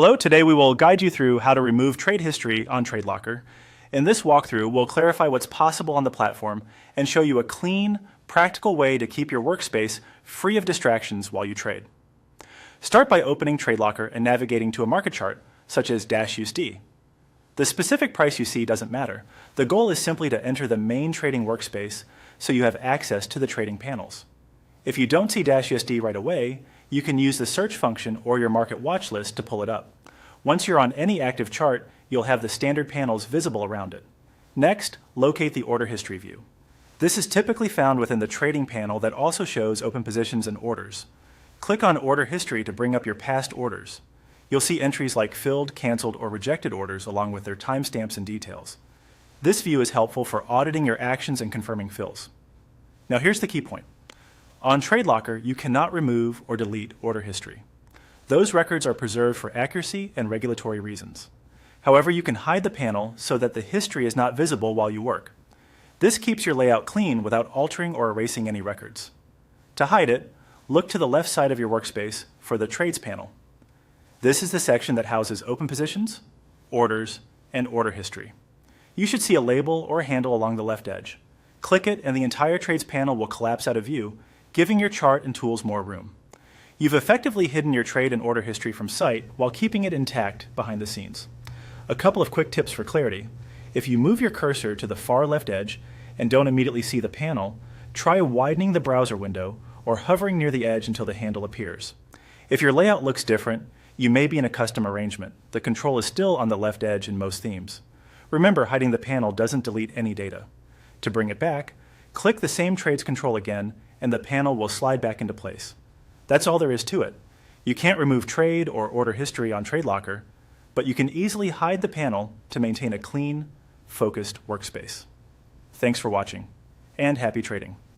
Hello, today we will guide you through how to remove trade history on TradeLocker. In this walkthrough, we'll clarify what's possible on the platform and show you a clean, practical way to keep your workspace free of distractions while you trade. Start by opening TradeLocker and navigating to a market chart, such as -USD. The specific price you see doesn't matter. The goal is simply to enter the main trading workspace so you have access to the trading panels. If you don't see -USD right away, you can use the search function or your market watch list to pull it up. Once you're on any active chart, you'll have the standard panels visible around it. Next, locate the order history view. This is typically found within the trading panel that also shows open positions and orders. Click on Order History to bring up your past orders. You'll see entries like filled, canceled, or rejected orders along with their timestamps and details. This view is helpful for auditing your actions and confirming fills. Now here's the key point. On TradeLocker, you cannot remove or delete order history. Those records are preserved for accuracy and regulatory reasons. However, you can hide the panel so that the history is not visible while you work. This keeps your layout clean without altering or erasing any records. To hide it, look to the left side of your workspace for the Trades panel. This is the section that houses open positions, orders, and order history. You should see a label or handle along the left edge. Click it and the entire Trades panel will collapse out of view, giving your chart and tools more room. You've effectively hidden your trade and order history from sight while keeping it intact behind the scenes. A couple of quick tips for clarity. If you move your cursor to the far left edge and don't immediately see the panel, try widening the browser window or hovering near the edge until the handle appears. If your layout looks different, you may be in a custom arrangement. The control is still on the left edge in most themes. Remember, hiding the panel doesn't delete any data. To bring it back, click the same trades control again and the panel will slide back into place. That's all there is to it. You can't remove trade or order history on TradeLocker, but you can easily hide the panel to maintain a clean, focused workspace. Thanks for watching, and happy trading.